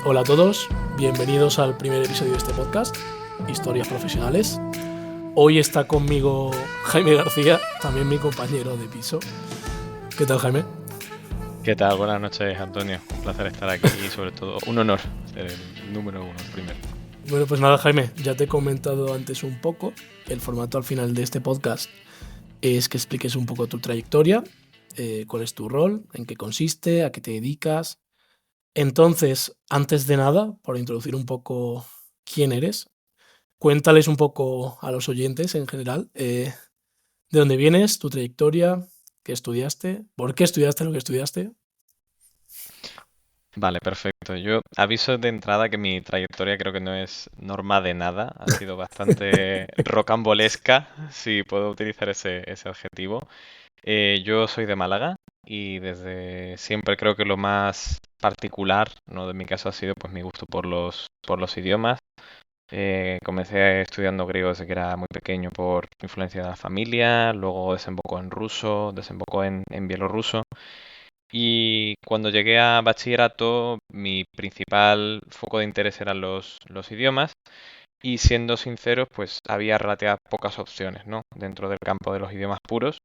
Hola a todos, bienvenidos al primer episodio de este podcast, Historias Profesionales. Hoy está conmigo Jaime García, también mi compañero de piso. ¿Qué tal, Jaime? ¿Qué tal? Buenas noches, Antonio. Un placer estar aquí y sobre todo un honor ser el número uno, el primero. Bueno, pues nada, Jaime, ya te he comentado antes un poco. El formato al final de este podcast es que expliques un poco tu trayectoria, cuál es tu rol, en qué consiste, a qué te dedicas. Entonces, antes de nada, por introducir un poco quién eres, cuéntales un poco a los oyentes en general de dónde vienes, tu trayectoria, qué estudiaste, por qué estudiaste lo que estudiaste. Vale, perfecto. Yo aviso de entrada que mi trayectoria creo que no es norma de nada. Ha sido bastante rocambolesca, si puedo utilizar ese adjetivo. Yo soy de Málaga y desde siempre creo que lo más particular, ¿no? De mi caso ha sido pues mi gusto por los idiomas. Comencé estudiando griego desde que era muy pequeño por influencia de la familia, luego desembocó en ruso, desembocó en bielorruso. Y cuando llegué a bachillerato, mi principal foco de interés eran los idiomas. Y siendo sinceros, pues había relativas pocas opciones, ¿no? Dentro del campo de los idiomas puros.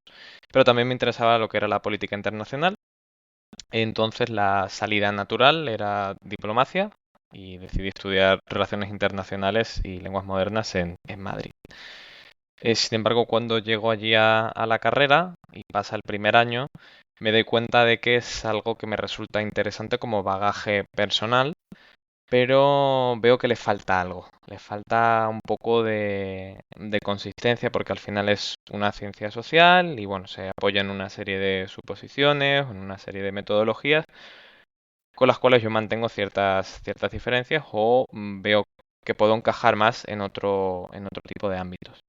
Pero también me interesaba lo que era la política internacional. Entonces la salida natural era diplomacia y decidí estudiar relaciones internacionales y lenguas modernas en Madrid. Sin embargo, cuando llego allí a la carrera y pasa el primer año, me doy cuenta de que es algo que me resulta interesante como bagaje personal, pero veo que le falta algo, le falta un poco de consistencia porque al final es una ciencia social y bueno, se apoya en una serie de suposiciones, en una serie de metodologías con las cuales yo mantengo ciertas diferencias o veo que puedo encajar más en otro tipo de ámbitos.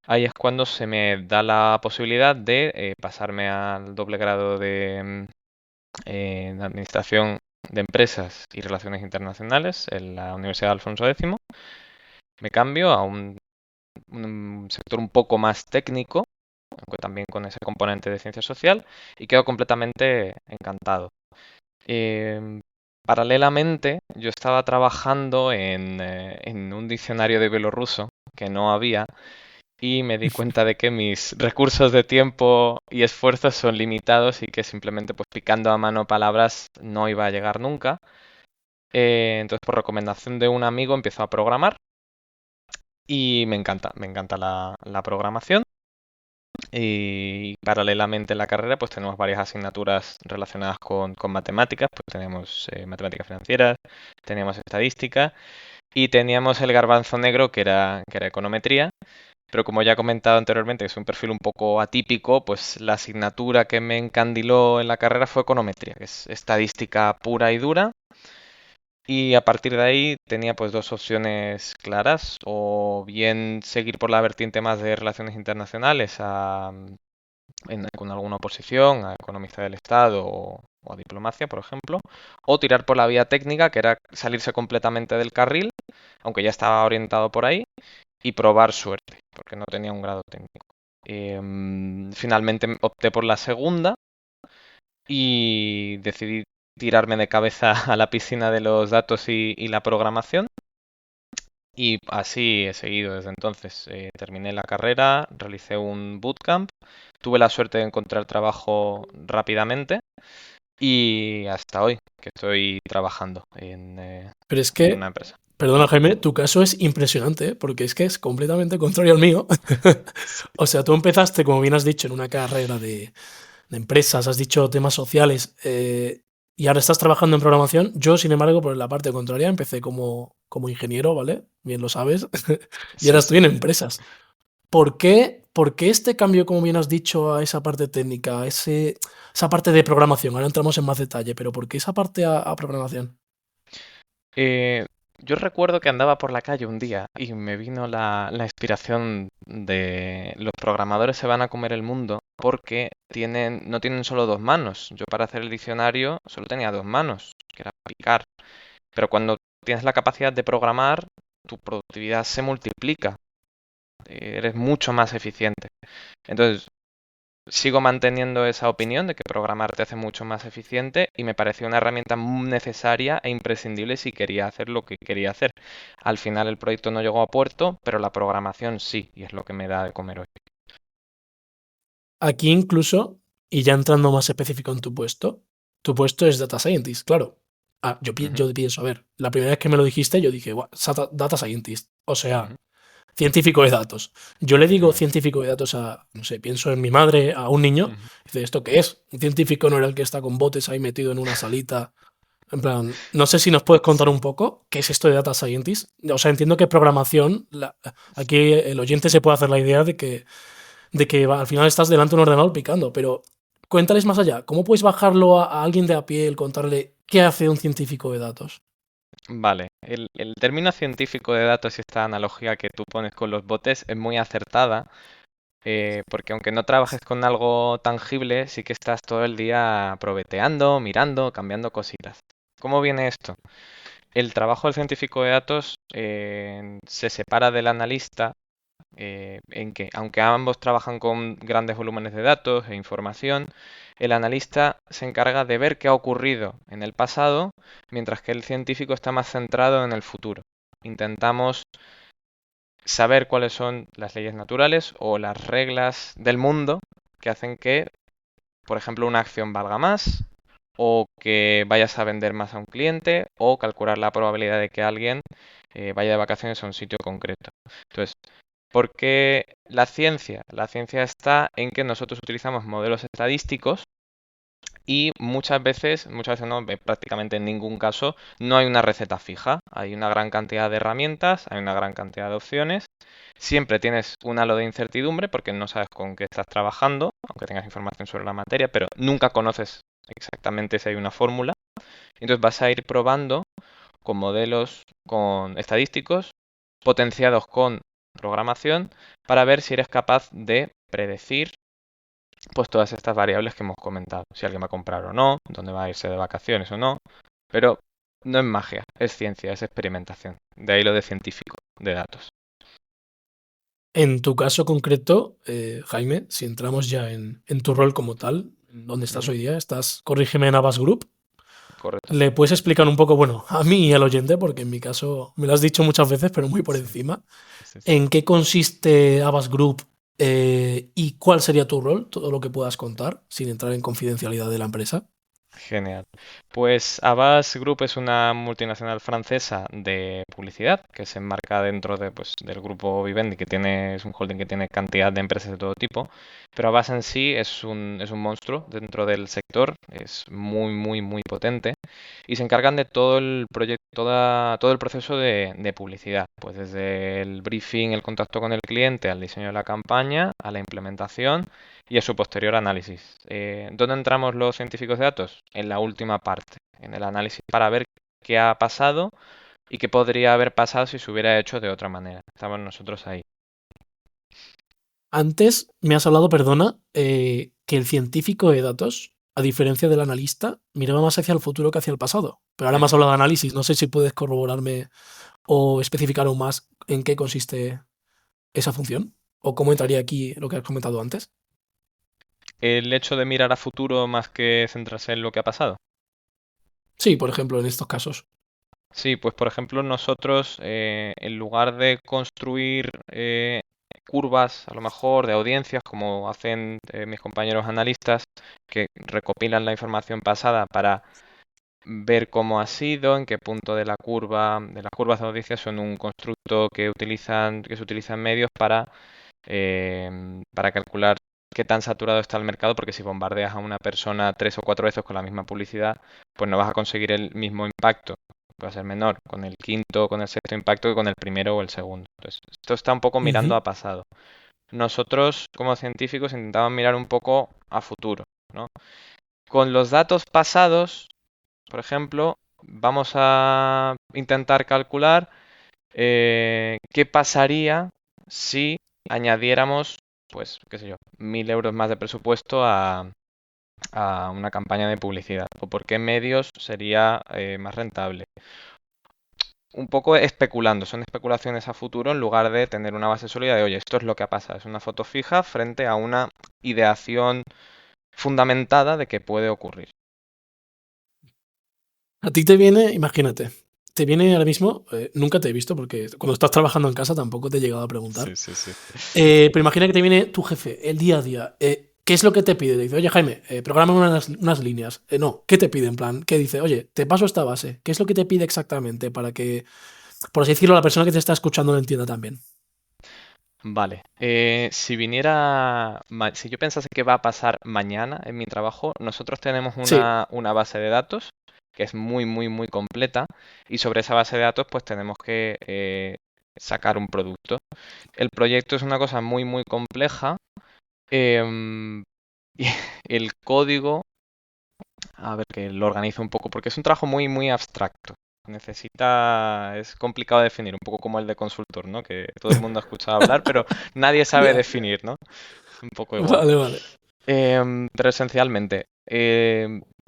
Ahí es cuando se me da la posibilidad de pasarme al doble grado de Administración de Empresas y Relaciones Internacionales en la Universidad Alfonso X. Me cambio a un sector un poco más técnico, aunque también con ese componente de ciencia social, y quedo completamente encantado. Em, Paralelamente, yo estaba trabajando en un diccionario de bielorruso que no había y me di cuenta de que mis recursos de tiempo y esfuerzo son limitados y que simplemente pues picando a mano palabras no iba a llegar nunca. Entonces, por recomendación de un amigo, empiezo a programar y me encanta la programación. Y paralelamente en la carrera pues tenemos varias asignaturas relacionadas con matemáticas, pues tenemos matemáticas financieras, teníamos estadística y teníamos el garbanzo negro que era econometría. Pero como ya he comentado anteriormente, es un perfil un poco atípico, pues la asignatura que me encandiló en la carrera fue econometría, que es estadística pura y dura. Y a partir de ahí tenía pues dos opciones claras, o bien seguir por la vertiente más de relaciones internacionales con alguna oposición a economista del Estado o a diplomacia, por ejemplo, o tirar por la vía técnica, que era salirse completamente del carril, aunque ya estaba orientado por ahí, y probar suerte, porque no tenía un grado técnico. Finalmente opté por la segunda y decidí tirarme de cabeza a la piscina de los datos y la programación. Y así he seguido desde entonces. Terminé la carrera, realicé un bootcamp, tuve la suerte de encontrar trabajo rápidamente y hasta hoy que estoy trabajando Pero es en una que, empresa. perdona, Jaime, tu caso es impresionante, ¿eh? Porque es que es completamente contrario al mío. O sea, tú empezaste, como bien has dicho, en una carrera de empresas, has dicho temas sociales, y ahora estás trabajando en programación. Yo, sin embargo, por la parte contraria, empecé como ingeniero, ¿vale? Bien lo sabes. Y ahora Sí, estoy sí. en empresas. Por qué este cambio, como bien has dicho, a esa parte técnica, esa parte de programación? Ahora entramos en más detalle, pero ¿por qué esa parte a programación? Eh, yo recuerdo que andaba por la calle un día y me vino la inspiración de los programadores se van a comer el mundo porque no tienen solo dos manos. Yo para hacer el diccionario solo tenía dos manos, que era picar. Pero cuando tienes la capacidad de programar, tu productividad se multiplica. Eres mucho más eficiente. Entonces, sigo manteniendo esa opinión de que programar te hace mucho más eficiente y me pareció una herramienta muy necesaria e imprescindible si quería hacer lo que quería hacer. Al final el proyecto no llegó a puerto, pero la programación sí, y es lo que me da de comer hoy. Aquí incluso, y ya entrando más específico en tu puesto es Data Scientist, claro. Ujú, Yo pienso, a ver, la primera vez que me lo dijiste, yo dije, "Buah, Data Scientist, o ujú, sea, científico de datos". Yo le digo ujú, científico de datos a, no sé, pienso en mi madre, a un niño, ujú. dice, ¿esto qué es? Un científico no era el que está con botes ahí metido en una salita. En plan, no sé si nos puedes contar Sí. un poco qué es esto de Data Scientist. O sea, entiendo que programación, aquí el oyente se puede hacer la idea de que al final estás delante de un ordenador picando, pero cuéntales más allá. ¿Cómo puedes bajarlo a alguien de a pie, el contarle qué hace un científico de datos? Vale, el término científico de datos y esta analogía que tú pones con los botes es muy acertada, porque aunque no trabajes con algo tangible, sí que estás todo el día probeteando, mirando, cambiando cositas. ¿Cómo viene esto? El trabajo del científico de datos se separa del analista en que, aunque ambos trabajan con grandes volúmenes de datos e información, el analista se encarga de ver qué ha ocurrido en el pasado, mientras que el científico está más centrado en el futuro. Intentamos saber cuáles son las leyes naturales o las reglas del mundo que hacen que, por ejemplo, una acción valga más, o que vayas a vender más a un cliente, o calcular la probabilidad de que alguien vaya de vacaciones a un sitio concreto. Entonces, ¿por qué la ciencia? La ciencia está en que nosotros utilizamos modelos estadísticos y muchas veces no, prácticamente en ningún caso, no hay una receta fija. Hay una gran cantidad de herramientas, hay una gran cantidad de opciones. Siempre tienes un halo de incertidumbre porque no sabes con qué estás trabajando, aunque tengas información sobre la materia, pero nunca conoces exactamente si hay una fórmula. Entonces vas a ir probando con modelos con estadísticos potenciados con programación para ver si eres capaz de predecir pues todas estas variables que hemos comentado. Si alguien va a comprar o no, dónde va a irse de vacaciones o no. Pero no es magia, es ciencia, es experimentación. De ahí lo de científico, de datos. En tu caso concreto, Jaime, si entramos ya en tu rol como tal, ¿dónde estás Ujú, hoy día? Estás, corrígeme, en Avast Group. correcto. ¿Le puedes explicar un poco, bueno, a mí y al oyente, porque en mi caso me lo has dicho muchas veces, pero muy por Sí, encima, sí, sí. en qué consiste Avast Group y cuál sería tu rol, todo lo que puedas contar, sin entrar en confidencialidad de la empresa? Genial. Pues Avast Group es una multinacional francesa de publicidad que se enmarca dentro de, pues, del grupo Vivendi, que tiene, es un holding que tiene cantidad de empresas de todo tipo. Pero Avast en sí es un monstruo dentro del sector, es muy, muy, muy potente y se encargan de todo el proyecto, todo el proceso de publicidad, pues desde el briefing, el contacto con el cliente, al diseño de la campaña, a la implementación y a su posterior análisis. ¿Dónde entramos los científicos de datos? En la última parte, en el análisis para ver qué ha pasado y qué podría haber pasado si se hubiera hecho de otra manera. Estamos nosotros ahí. Antes me has hablado, perdona, que el científico de datos, a diferencia del analista, miraba más hacia el futuro que hacia el pasado. Pero ahora me has Ujú. hablado de análisis, no sé si puedes corroborarme o especificar aún más en qué consiste esa función o cómo entraría aquí lo que has comentado antes. El hecho de mirar a futuro más que centrarse en lo que ha pasado. Sí, por ejemplo, en estos casos. Sí, pues por ejemplo nosotros en lugar de construir curvas a lo mejor de audiencias como hacen mis compañeros analistas que recopilan la información pasada para ver cómo ha sido, en qué punto de la curva, de las curvas de audiencia son un constructo que se utiliza en medios para calcular qué tan saturado está el mercado, porque si bombardeas a una persona 3 o 4 veces con la misma publicidad, pues no vas a conseguir el mismo impacto. Va a ser menor con el quinto, con el sexto impacto que con el primero o el segundo. Entonces, esto está un poco mirando Ujú. a pasado. Nosotros, como científicos, intentamos mirar un poco a futuro, ¿no? Con los datos pasados, por ejemplo, vamos a intentar calcular qué pasaría si añadiéramos, pues, qué sé yo, 1.000 euros más de presupuesto a una campaña de publicidad, o por qué medios sería más rentable. un poco especulando, son especulaciones a futuro en lugar de tener una base sólida de, oye, esto es lo que ha pasado, es una foto fija frente a una ideación fundamentada de que puede ocurrir. A ti te viene, imagínate, te viene ahora mismo, nunca te he visto porque cuando estás trabajando en casa tampoco te he llegado a preguntar. Sí, sí, sí. Pero imagina que te viene tu jefe, el día a día. ¿Qué es lo que te pide? Te dice, oye Jaime, programa unas líneas. No, ¿qué te pide en plan? ¿Qué dice? Oye, te paso esta base. ¿Qué es lo que te pide exactamente para que, por así decirlo, la persona que te está escuchando lo entienda también? Vale, si yo pensase que va a pasar mañana en mi trabajo, nosotros tenemos Sí, una base de datos que es muy, muy, muy completa y sobre esa base de datos pues tenemos que sacar un producto. El proyecto es una cosa muy, muy compleja em, y el código, a ver que lo organizo un poco porque es un trabajo muy, muy abstracto. Es complicado de definir, un poco como el de consultor, ¿no? Que todo el mundo ha escuchado hablar, pero nadie sabe ya. definir, ¿no? Es un poco igual. Vale, vale. Pero esencialmente,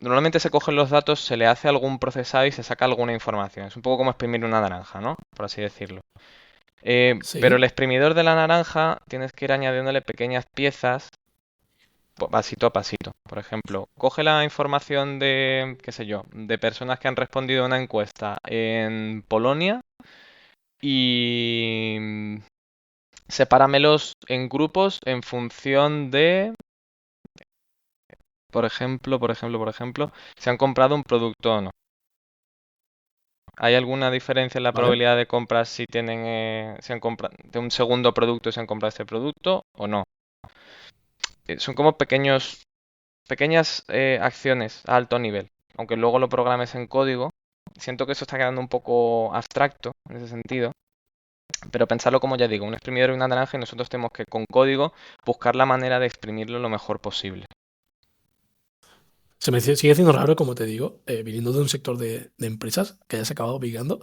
normalmente se cogen los datos, se le hace algún procesado y se saca alguna información. Es un poco como exprimir una naranja, ¿no? Por así decirlo. Pero Sí, el exprimidor de la naranja tienes que ir añadiéndole pequeñas piezas pasito a pasito. Por ejemplo, coge la información de, qué sé yo, de personas que han respondido a una encuesta en Polonia y sepáramelos en grupos en función de, por ejemplo, si han comprado un producto o no. ¿Hay alguna diferencia en la vale. probabilidad de compras si si han comprado de un segundo producto si han comprado este producto o no? Son como pequeñas acciones a alto nivel. Aunque luego lo programes en código, siento que eso está quedando un poco abstracto en ese sentido. Pero pensarlo como ya digo, un exprimidor y una naranja y nosotros tenemos que con código buscar la manera de exprimirlo lo mejor posible. Se me sigue siendo raro, como te digo, viniendo de un sector de empresas que hayas acabado picando.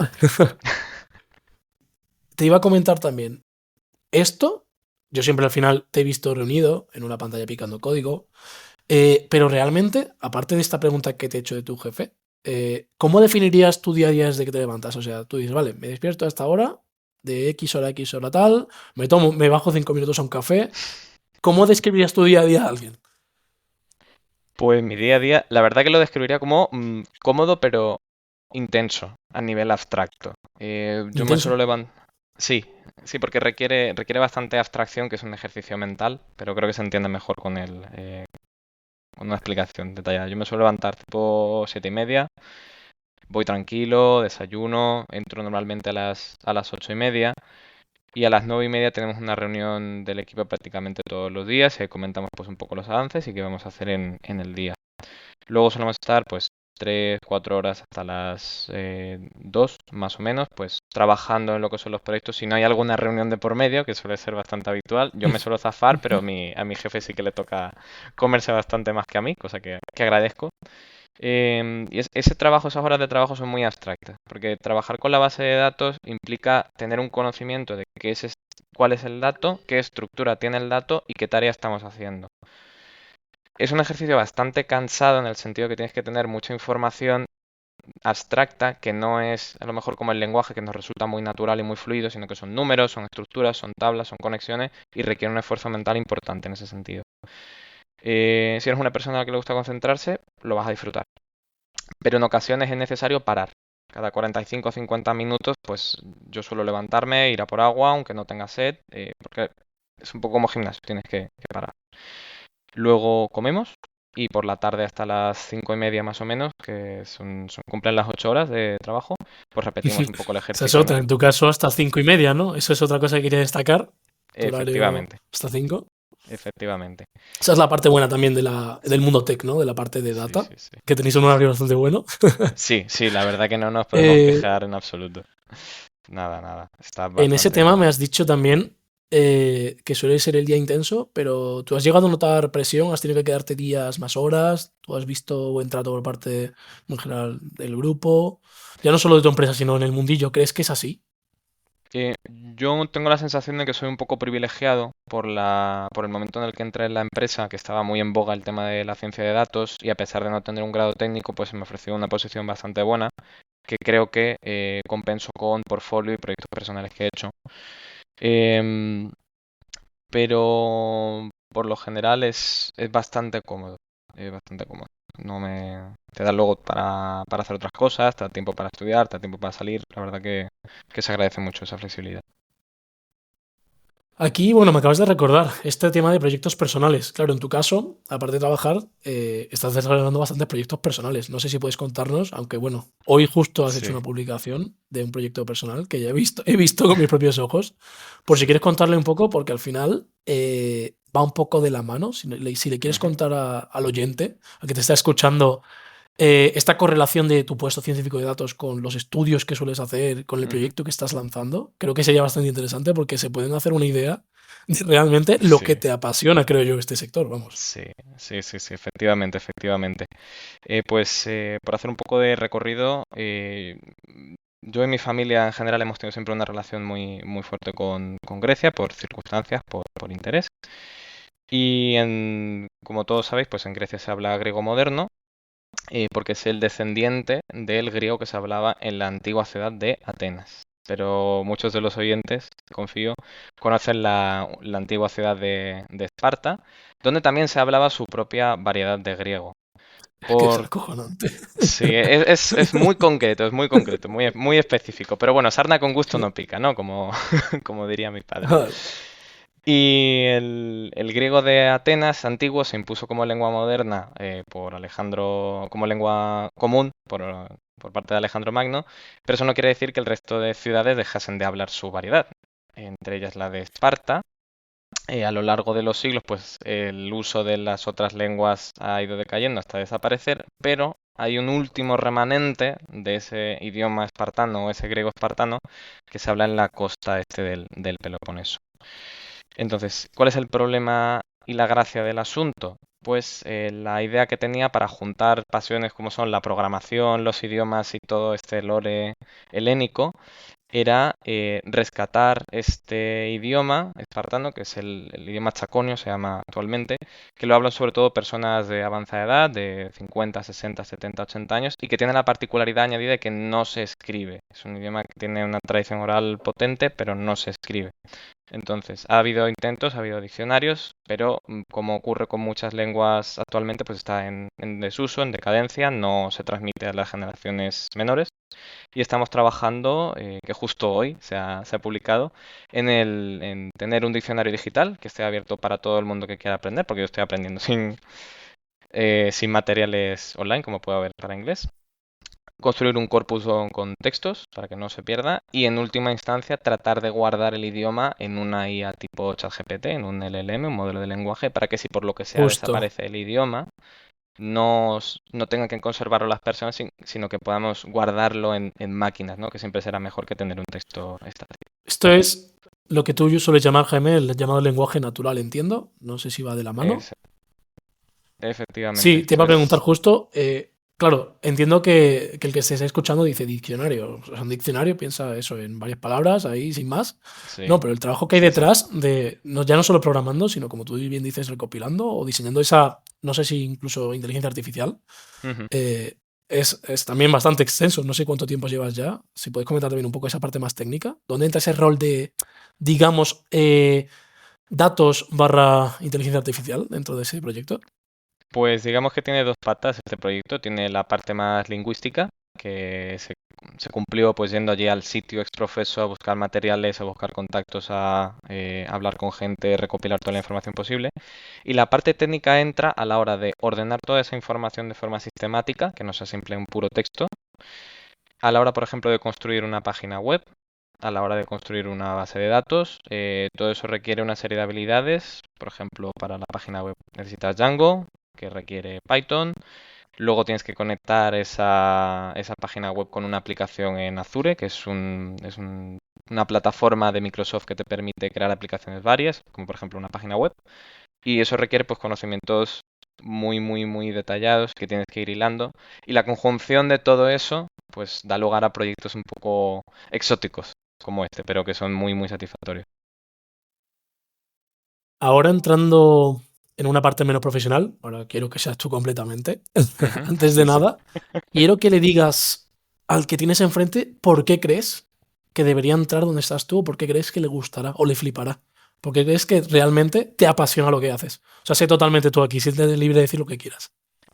Te iba a comentar también, esto, yo siempre al final te he visto reunido en una pantalla picando código. Pero realmente, aparte de esta pregunta que te he hecho de tu jefe, ¿cómo definirías tu día a día desde que te levantas? O sea, tú dices, vale, me despierto a esta hora, de X hora tal, me bajo 5 minutos a un café. ¿Cómo describirías tu día a día a alguien? Pues mi día a día, la verdad que lo describiría como cómodo pero intenso a nivel abstracto. Yo me Intenso. suelo levantar. Sí, sí, porque requiere bastante abstracción, que es un ejercicio mental, pero creo que se entiende mejor con una explicación detallada. Yo me suelo levantar tipo 7:30, voy tranquilo, desayuno, entro normalmente a las 8:30 y a las 9:30 tenemos una reunión del equipo prácticamente todos los días y ahí comentamos pues un poco los avances y qué vamos a hacer en el día. Luego solemos estar pues 3, 4 horas hasta las 2 más o menos, pues trabajando en lo que son los proyectos. Si no hay alguna reunión de por medio, que suele ser bastante habitual, yo me suelo zafar, pero a mi jefe sí que le toca comerse bastante más que a mí, cosa que agradezco. Y ese trabajo, esas horas de trabajo son muy abstractas, porque trabajar con la base de datos implica tener un conocimiento de cuál es el dato, qué estructura tiene el dato y qué tarea estamos haciendo. Es un ejercicio bastante cansado en el sentido que tienes que tener mucha información abstracta que no es a lo mejor como el lenguaje que nos resulta muy natural y muy fluido, sino que son números, son estructuras, son tablas, son conexiones y requiere un esfuerzo mental importante en ese sentido. Si eres una persona a la que le gusta concentrarse, lo vas a disfrutar. Pero en ocasiones es necesario parar. Cada 45 o 50 minutos, pues yo suelo levantarme, ir a por agua, aunque no tenga sed, porque es un poco como gimnasio, tienes que parar. Luego comemos y por la tarde hasta las 5:30 más o menos, que cumplen las 8 horas de trabajo, pues repetimos un poco el Esa es ejercicio, otra, ¿no? en tu caso hasta 5:30, ¿no? Eso es otra cosa que quería destacar. Tu horario Efectivamente, hasta 5. efectivamente. Esa es la parte buena también del mundo tech, ¿no? De la parte de Sí, data, sí, sí. que tenéis un horario bastante bueno. Sí, sí, la verdad que no nos podemos Eh, quejar en absoluto. Nada, nada. Está En ese bastante tema bien. me has dicho también que suele ser el día intenso, pero ¿tú has llegado a notar presión? ¿Has tenido que quedarte días más horas? ¿Tú has visto buen trato por parte en general del grupo? Ya no solo de tu empresa, sino en el mundillo. ¿Crees que es así? Yo tengo la sensación de que soy un poco privilegiado por el momento en el que entré en la empresa, que estaba muy en boga el tema de la ciencia de datos y a pesar de no tener un grado técnico, pues se me ofreció una posición bastante buena que creo que compenso con portfolio y proyectos personales que he hecho. Em, pero por lo general es bastante cómodo. Es bastante cómodo. No me... Te da luego para hacer otras cosas, te da tiempo para estudiar, te da tiempo para salir. La verdad que se agradece mucho esa flexibilidad. Aquí, bueno, me acabas de recordar este tema de proyectos personales. Claro, en tu caso, aparte de trabajar, estás desarrollando bastantes proyectos personales. No sé si puedes contarnos, aunque bueno, hoy justo has hecho Sí, una publicación de un proyecto personal que ya he visto con mis propios ojos. Por si sí. quieres contarle un poco, porque al final va un poco de la mano. Si le quieres Ujú, contar al oyente, al que te está escuchando, esta correlación de tu puesto científico de datos con los estudios que sueles hacer, con el ujú. proyecto que estás lanzando, creo que sería bastante interesante porque se pueden hacer una idea de realmente lo Sí, que te apasiona, creo yo, este sector, vamos. sí, sí, sí, sí, efectivamente, efectivamente. Pues por hacer un poco de recorrido, yo y mi familia en general hemos tenido siempre una relación muy, muy fuerte con Grecia por circunstancias, por interés. Y como todos sabéis, pues en Grecia se habla griego moderno, porque es el descendiente del griego que se hablaba en la antigua ciudad de Atenas. Pero muchos de los oyentes, confío, conocen la antigua ciudad de Esparta, donde también se hablaba su propia variedad de griego. Es que es Por acojonante. Sí, es muy concreto, muy, muy específico. Pero bueno, sarna con gusto no pica, ¿no? Como, como diría mi padre. Y el griego de Atenas antiguo se impuso como lengua moderna por Alejandro, como lengua común por parte de Alejandro Magno, pero eso no quiere decir que el resto de ciudades dejasen de hablar su variedad, entre ellas la de Esparta. A lo largo de los siglos, pues el uso de las otras lenguas ha ido decayendo hasta desaparecer, pero hay un último remanente de ese idioma espartano o ese griego espartano que se habla en la costa este del Peloponeso. Entonces, ¿cuál es el problema y la gracia del asunto? Pues la idea que tenía para juntar pasiones como son la programación, los idiomas y todo este lore helénico era rescatar este idioma espartano, que es el idioma chaconio, se llama actualmente, que lo hablan sobre todo personas de avanzada edad, de 50, 60, 70, 80 años, y que tiene la particularidad añadida de que no se escribe. Es un idioma que tiene una tradición oral potente, pero no se escribe. Entonces, ha habido intentos, ha habido diccionarios, pero como ocurre con muchas lenguas actualmente, pues está en desuso, en decadencia, no se transmite a las generaciones menores. Y estamos trabajando, que justo hoy se ha publicado, en tener un diccionario digital que esté abierto para todo el mundo que quiera aprender, porque yo estoy aprendiendo sin materiales online, como puede haber para inglés. Construir un corpus con textos para que no se pierda y en última instancia tratar de guardar el idioma en una IA tipo ChatGPT, en un LLM, un modelo de lenguaje, para que si por lo que sea Justo. desaparece el idioma, no tengan que conservarlo las personas, sino que podamos guardarlo en máquinas, ¿no? Que siempre será mejor que tener un texto estático. Esto es lo que tú sueles llamar, Jaime, el llamado lenguaje natural, entiendo. No sé si va de la mano. Es, efectivamente, Sí, te esto iba a preguntar es... justo. Claro, entiendo que el que se está escuchando dice diccionario. O sea, un diccionario piensa eso en varias palabras, ahí sin más. Sí, No, pero el trabajo que hay sí, sí. detrás de no, ya no solo programando, sino como tú bien dices, recopilando o diseñando esa, no sé si incluso inteligencia artificial, Ujú. eh, es también bastante extenso. No sé cuánto tiempo llevas ya. Si puedes comentar también un poco esa parte más técnica. ¿Dónde entra ese rol de, digamos, datos barra inteligencia artificial dentro de ese proyecto? Pues digamos que tiene dos patas este proyecto. Tiene la parte más lingüística, que se cumplió pues yendo allí al sitio exprofeso a buscar materiales, a buscar contactos, a hablar con gente, recopilar toda la información posible. Y la parte técnica entra a la hora de ordenar toda esa información de forma sistemática, que no sea simple un puro texto, a la hora, por ejemplo, de construir una página web, a la hora de construir una base de datos. Todo eso requiere una serie de habilidades. Por ejemplo, para la página web necesitas Django, que requiere Python. Luego tienes que conectar esa página web con una aplicación en Azure, que una plataforma de Microsoft que te permite crear aplicaciones varias, como por ejemplo una página web. Y eso requiere pues conocimientos muy, muy, muy detallados que tienes que ir hilando. Y la conjunción de todo eso pues da lugar a proyectos un poco exóticos como este, pero que son muy, muy satisfactorios. Ahora entrando en una parte menos profesional, ahora quiero que seas tú completamente. Ujú, Antes de sí, sí. nada, quiero que le digas al que tienes enfrente, ¿por qué crees que debería entrar donde estás tú? ¿O por qué crees que le gustará o le flipará? ¿Por qué crees que realmente te apasiona lo que haces? O sea, sé totalmente tú aquí, siéntete libre de decir lo que quieras.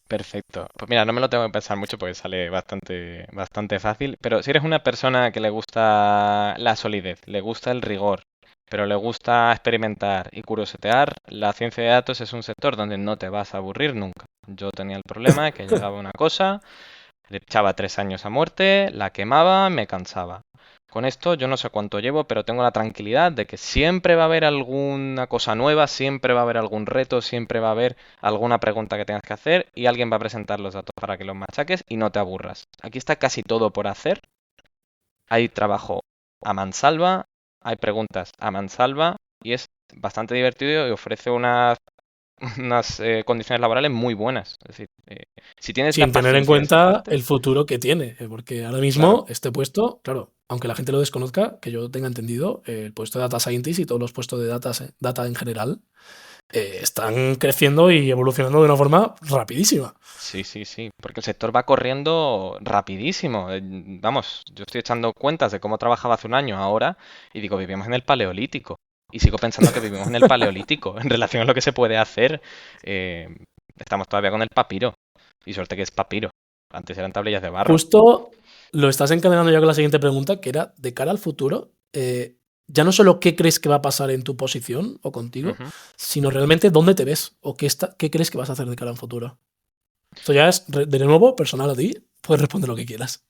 Perfecto. Pues mira, no me lo tengo que pensar mucho porque sale bastante fácil, pero si eres una persona que le gusta la solidez, le gusta el rigor, pero le gusta experimentar y curiosetear, la ciencia de datos es un sector donde no te vas a aburrir nunca. Yo tenía el problema de que llegaba una cosa, le echaba 3 años a muerte, la quemaba, me cansaba. Con esto yo no sé cuánto llevo, pero tengo la tranquilidad de que siempre va a haber alguna cosa nueva, siempre va a haber algún reto, siempre va a haber alguna pregunta que tengas que hacer y alguien va a presentar los datos para que los machaques y no te aburras. Aquí está casi todo por hacer. Hay trabajo a mansalva, hay preguntas a mansalva y es bastante divertido y ofrece unas condiciones laborales muy buenas. Es decir, si tienes la Sin tener en paciencia de esa cuenta parte, el futuro que tiene, porque ahora claro. mismo este puesto, claro, aunque la gente lo desconozca, que yo tenga entendido, el puesto de Data Scientist y todos los puestos de data en general están creciendo y evolucionando de una forma rapidísima. Sí, sí, sí, porque el sector va corriendo rapidísimo. Vamos, yo estoy echando cuentas de cómo trabajaba hace un año ahora y digo, vivimos en el Paleolítico. Y sigo pensando que vivimos en el Paleolítico en relación a lo que se puede hacer. eh, Estamos todavía con el papiro. Y suerte que es papiro. Antes eran tablillas de barro. Justo lo estás encadenando ya con la siguiente pregunta, que era de cara al futuro, ya no solo qué crees que va a pasar en tu posición o contigo, Ujú. sino realmente dónde te ves o qué crees que vas a hacer de cara al futuro. Esto ya es, de nuevo, personal a ti, puedes responder lo que quieras.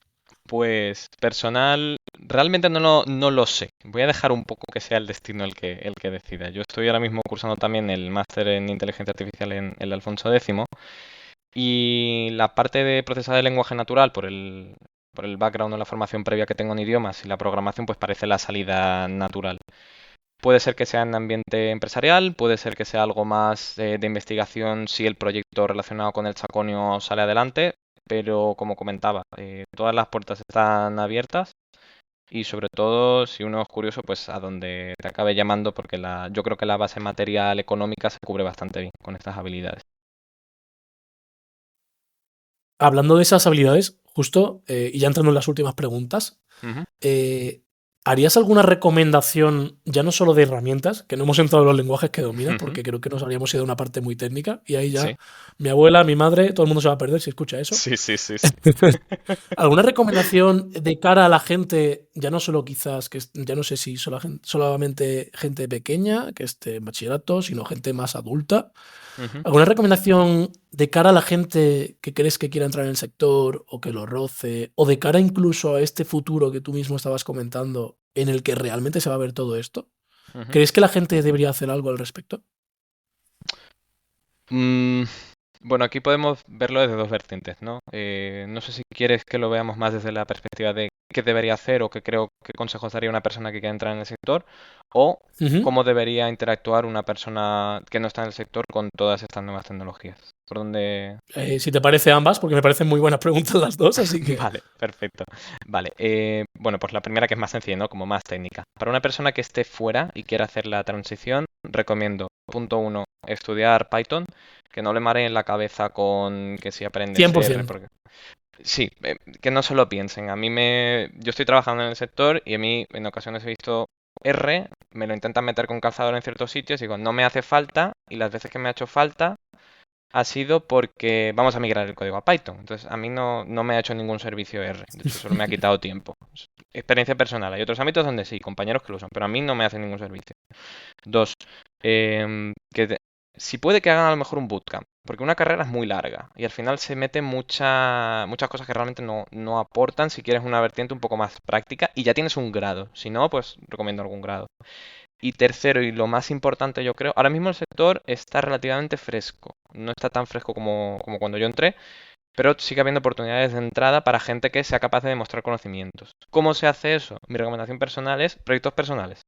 Pues personal, realmente no lo sé. Voy a dejar un poco que sea el destino el que decida. Yo estoy ahora mismo cursando también el máster en inteligencia artificial en el Alfonso X. Y la parte de procesado de lenguaje natural, por el background o la formación previa que tengo en idiomas y la programación, pues parece la salida natural. Puede ser que sea en ambiente empresarial, puede ser que sea algo más de investigación si el proyecto relacionado con el chaconio sale adelante, pero como comentaba, todas las puertas están abiertas y sobre todo si uno es curioso, pues a donde te acabe llamando, porque yo creo que la base material económica se cubre bastante bien con estas habilidades. Hablando de esas habilidades, justo, y ya entrando en las últimas preguntas, Ujú. eh, ¿harías alguna recomendación, ya no solo de herramientas, que no hemos entrado en los lenguajes que dominas, Ujú. porque creo que nos habríamos ido a una parte muy técnica, y ahí ya Sí, mi abuela, mi madre, todo el mundo se va a perder si escucha eso? sí, sí, sí, sí. ¿Alguna recomendación de cara a la gente, ya no solo quizás, ya no sé si solamente gente pequeña, que esté en bachillerato, sino gente más adulta? Ujú. ¿Alguna recomendación de cara a la gente que crees que quiera entrar en el sector o que lo roce, o de cara incluso a este futuro que tú mismo estabas comentando, en el que realmente se va a ver todo esto? Ujú. ¿Crees que la gente debería hacer algo al respecto? Mm, bueno, aquí podemos verlo desde dos vertientes, ¿no? No sé si quieres que lo veamos más desde la perspectiva de qué debería hacer o qué consejos daría una persona que quiera entrar en el sector, o Ujú. cómo debería interactuar una persona que no está en el sector con todas estas nuevas tecnologías. ¿Por dónde? Si te parece ambas, porque me parecen muy buenas preguntas las dos, así que Vale, perfecto. Vale, bueno, pues la primera que es más sencilla, ¿no? Como más técnica. Para una persona que esté fuera y quiera hacer la transición, recomiendo, punto uno, estudiar Python, que no le mareen la cabeza con que si aprendes R, 100%. porque sí, que no se lo piensen. Yo estoy trabajando en el sector y a mí en ocasiones he visto R, me lo intentan meter con calzador en ciertos sitios y digo, no me hace falta, y las veces que me ha hecho falta ha sido porque vamos a migrar el código a Python. Entonces, a mí no me ha hecho ningún servicio R. De hecho, solo me ha quitado tiempo. Experiencia personal. Hay otros ámbitos donde sí, compañeros que lo usan, pero a mí no me hace ningún servicio. Dos, si puede que hagan a lo mejor un bootcamp, porque una carrera es muy larga y al final se meten muchas cosas que realmente no aportan si quieres una vertiente un poco más práctica y ya tienes un grado. Si no, pues recomiendo algún grado. Y tercero, y lo más importante yo creo, ahora mismo el sector está relativamente fresco. No está tan fresco como cuando yo entré, pero sigue habiendo oportunidades de entrada para gente que sea capaz de demostrar conocimientos. ¿Cómo se hace eso? Mi recomendación personal es proyectos personales.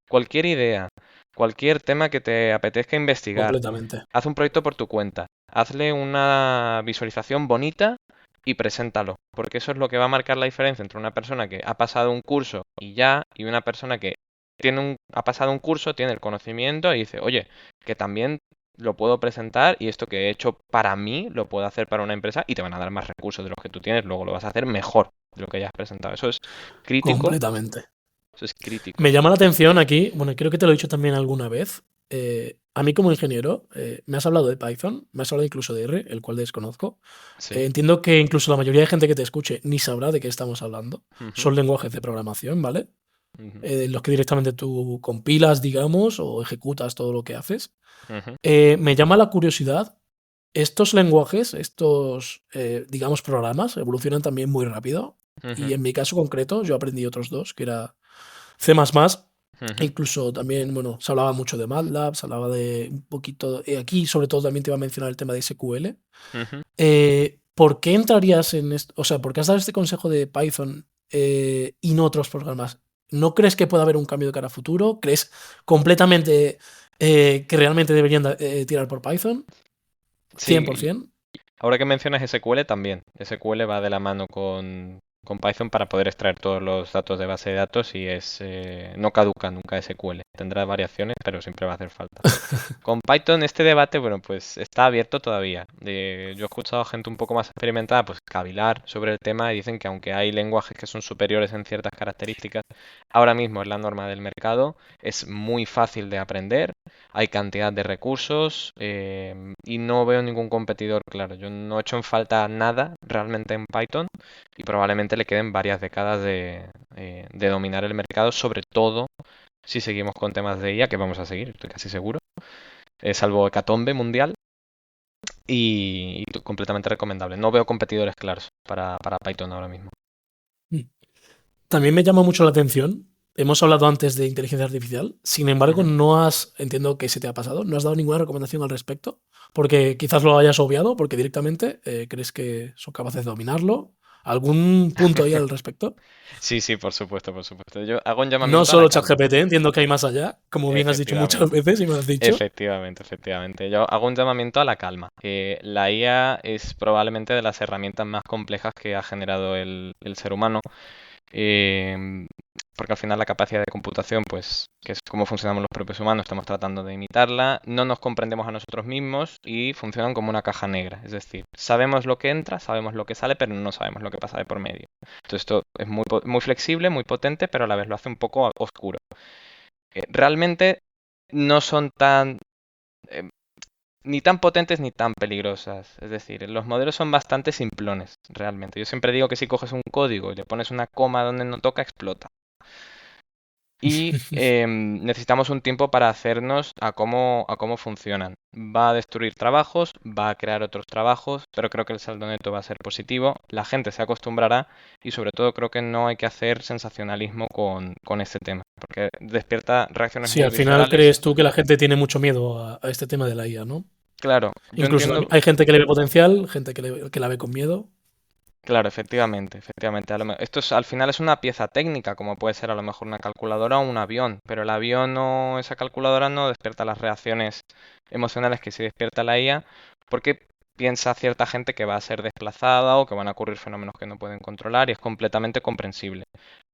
Cualquier idea, cualquier tema que te apetezca investigar, Completamente. haz un proyecto por tu cuenta. Hazle una visualización bonita y preséntalo, porque eso es lo que va a marcar la diferencia entre una persona que ha pasado un curso y una persona que ha pasado un curso, tiene el conocimiento y dice, oye, que también lo puedo presentar y esto que he hecho para mí lo puedo hacer para una empresa y te van a dar más recursos de los que tú tienes, luego lo vas a hacer mejor de lo que hayas presentado. Eso es crítico, Completamente. eso es crítico. Me llama la atención aquí, bueno, creo que te lo he dicho también alguna vez. A mí como ingeniero, me has hablado de Python, me has hablado incluso de R, el cual desconozco. Sí. Entiendo que incluso la mayoría de gente que te escuche ni sabrá de qué estamos hablando. Ujú, Son lenguajes de programación, ¿vale? ujú, En los que directamente tú compilas, digamos, o ejecutas todo lo que haces. ujú, Me llama la curiosidad, estos lenguajes, estos, digamos, programas, evolucionan también muy rápido. ujú, Y en mi caso concreto, yo aprendí otros dos, que era C++, e ujú, incluso también, bueno, se hablaba mucho de MATLAB, se hablaba de un poquito, aquí sobre todo también te iba a mencionar el tema de SQL. ujú. ¿Por qué entrarías en esto? O sea, ¿por qué has dado este consejo de Python y no otros programas? ¿No crees que pueda haber un cambio de cara a futuro? ¿Crees completamente que realmente deberían tirar por Python? Sí, 100%. ahora que mencionas SQL también. SQL va de la mano con Python para poder extraer todos los datos de base de datos y no caduca nunca SQL. Tendrá variaciones, pero siempre va a hacer falta. Con Python este debate, bueno, pues está abierto todavía. Yo he escuchado a gente un poco más experimentada, pues cavilar sobre el tema y dicen que aunque hay lenguajes que son superiores en ciertas características, ahora mismo es la norma del mercado, es muy fácil de aprender, hay cantidad de recursos y no veo ningún competidor claro. Yo no he hecho en falta nada realmente en Python y probablemente le queden varias décadas de dominar el mercado, sobre todo si seguimos con temas de IA, que vamos a seguir, estoy casi seguro, salvo hecatombe mundial y completamente recomendable. No veo competidores claros para Python ahora mismo. También me llama mucho la atención. Hemos hablado antes de inteligencia artificial. Sin embargo, Ujú. no has, entiendo que se te ha pasado, no has dado ninguna recomendación al respecto, porque quizás lo hayas obviado, porque directamente crees que son capaces de dominarlo. ¿Algún punto ahí al respecto? Sí, sí, por supuesto, por supuesto. Yo hago un No llamamiento a la solo calma. ChatGPT, entiendo que hay más allá, como bien has dicho muchas Efectivamente, veces y me lo has dicho. efectivamente, efectivamente. Yo hago un llamamiento a la calma. La IA es probablemente de las herramientas más complejas que ha generado el ser humano. em, Porque al final la capacidad de computación, pues, que es cómo funcionamos los propios humanos, estamos tratando de imitarla, no nos comprendemos a nosotros mismos y funcionan como una caja negra. Es decir, sabemos lo que entra, sabemos lo que sale, pero no sabemos lo que pasa de por medio. Entonces esto es muy flexible, muy potente, pero a la vez lo hace un poco oscuro. Realmente no son eh, ni tan potentes ni tan peligrosas. Es decir, los modelos son bastante simplones, realmente. Yo siempre digo que si coges un código y le pones una coma donde no toca, explota. Y necesitamos un tiempo para hacernos a cómo funcionan. Va a destruir trabajos, va a crear otros trabajos, pero creo que el saldo neto va a ser positivo. La gente se acostumbrará y sobre todo creo que no hay que hacer sensacionalismo con este tema, porque despierta reacciones Sí, muy al final viscerales. crees tú que la gente tiene mucho miedo a este tema de la IA, ¿no? Claro, yo Incluso entiendo. hay gente que le ve potencial, gente que la ve con miedo. Claro, efectivamente, efectivamente. Esto al final es una pieza técnica, como puede ser a lo mejor una calculadora o un avión, pero el avión no, esa calculadora no despierta las reacciones emocionales que sí despierta la IA, porque piensa cierta gente que va a ser desplazada o que van a ocurrir fenómenos que no pueden controlar y es completamente comprensible.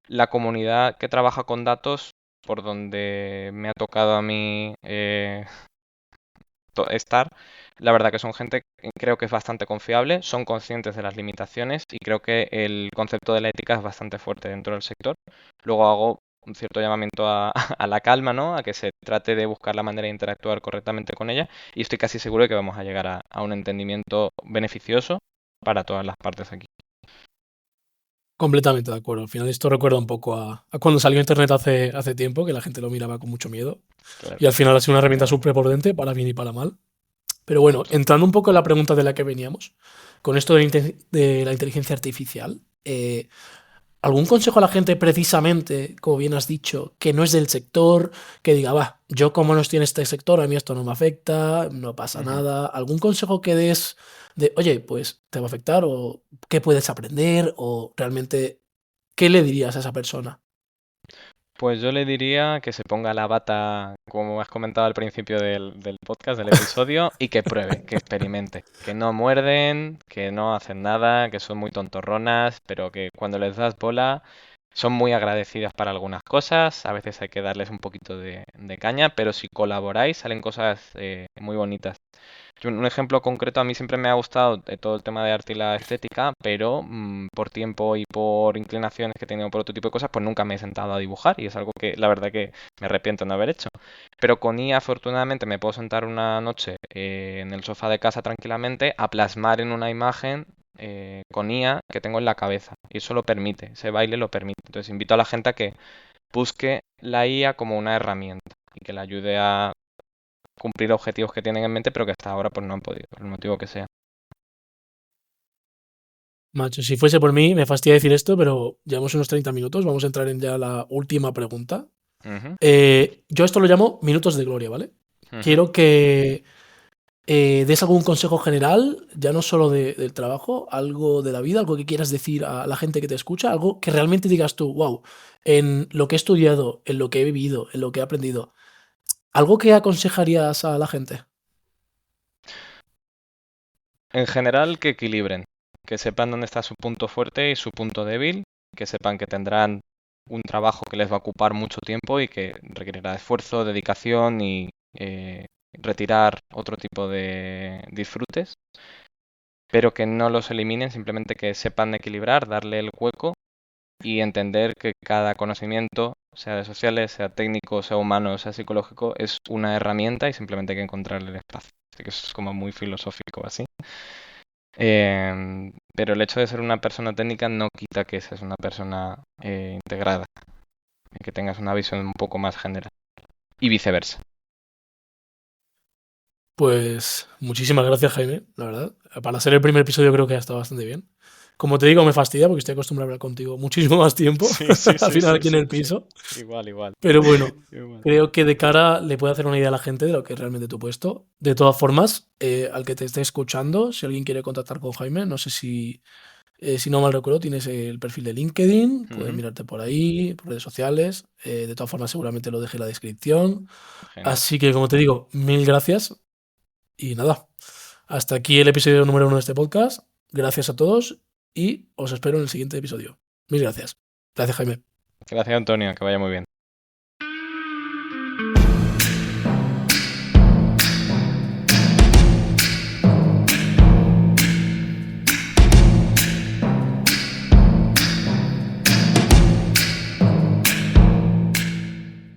La comunidad que trabaja con datos, por donde me ha tocado a mí estar. La verdad que son gente que creo que es bastante confiable, son conscientes de las limitaciones y creo que el concepto de la ética es bastante fuerte dentro del sector. Luego hago un cierto llamamiento a la calma, ¿no? A que se trate de buscar la manera de interactuar correctamente con ella y estoy casi seguro de que vamos a llegar a un entendimiento beneficioso para todas las partes aquí. Completamente de acuerdo. Al final esto recuerda un poco a cuando salió Internet hace tiempo, que la gente lo miraba con mucho miedo. Claro, Y al final ha sido una herramienta súper potente, para bien y para mal. Pero bueno, entrando un poco en la pregunta de la que veníamos, con esto de la inteligencia artificial, ¿algún consejo a la gente precisamente, como bien has dicho, que no es del sector, que diga, va, yo como no estoy en este sector, a mí esto no me afecta, no pasa ujú. nada? ¿Algún consejo que des de, oye, pues te va a afectar o qué puedes aprender o realmente qué le dirías a esa persona? Pues yo le diría que se ponga la bata, como has comentado al principio del podcast, del episodio, y que pruebe, que experimente. Que no muerden, que no hacen nada, que son muy tontorronas, pero que cuando les das bola son muy agradecidas para algunas cosas. A veces hay que darles un poquito de caña, pero si colaboráis salen cosas muy bonitas. Un ejemplo concreto, a mí siempre me ha gustado todo el tema de arte y la estética, pero por tiempo y por inclinaciones que he tenido por otro tipo de cosas, pues nunca me he sentado a dibujar y es algo que la verdad que me arrepiento de no haber hecho. Pero con IA, afortunadamente, me puedo sentar una noche en el sofá de casa tranquilamente a plasmar en una imagen con IA que tengo en la cabeza. Y eso lo permite, ese baile lo permite. Entonces invito a la gente a que busque la IA como una herramienta y que le ayude a cumplir objetivos que tienen en mente, pero que hasta ahora pues no han podido, por el motivo que sea. Macho, si fuese por mí, me fastidia decir esto, pero llevamos unos 30 minutos. Vamos a entrar en ya la última pregunta. Ujú, Yo esto lo llamo minutos de gloria, ¿vale? ujú. Quiero que des algún consejo general, ya no solo del trabajo, algo de la vida, algo que quieras decir a la gente que te escucha, algo que realmente digas tú, wow, en lo que he estudiado, en lo que he vivido, en lo que he aprendido, algo que aconsejarías a la gente. En general, que equilibren, que sepan dónde está su punto fuerte y su punto débil, que sepan que tendrán un trabajo que les va a ocupar mucho tiempo y que requerirá esfuerzo, dedicación y retirar otro tipo de disfrutes, pero que no los eliminen, simplemente que sepan equilibrar, darle el hueco y entender que cada conocimiento, sea de sociales, sea técnico, sea humano, sea psicológico, es una herramienta y simplemente hay que encontrarle el espacio. Así que eso es como muy filosófico así. Pero el hecho de ser una persona técnica no quita que seas una persona integrada y que tengas una visión un poco más general. Y viceversa. Pues muchísimas gracias, Jaime, la verdad. Para ser el primer episodio creo que ha estado bastante bien. Como te digo, me fastidia porque estoy acostumbrado a hablar contigo muchísimo más tiempo, Sí, sí, al sí, final sí, aquí en sí, el sí. piso. Igual, igual. Pero bueno, Igual. creo que de cara le puede hacer una idea a la gente de lo que es realmente tu puesto. De todas formas, al que te esté escuchando, si alguien quiere contactar con Jaime, no sé si no mal recuerdo, tienes el perfil de LinkedIn, puedes Ujú, mirarte por ahí, por redes sociales. De todas formas, seguramente lo deje en la descripción. genial. Así que, como te digo, mil gracias. Y nada, hasta aquí el episodio número 1 de este podcast. Gracias a todos y os espero en el siguiente episodio. Mil gracias. Gracias, Jaime. Gracias, Antonio, que vaya muy bien.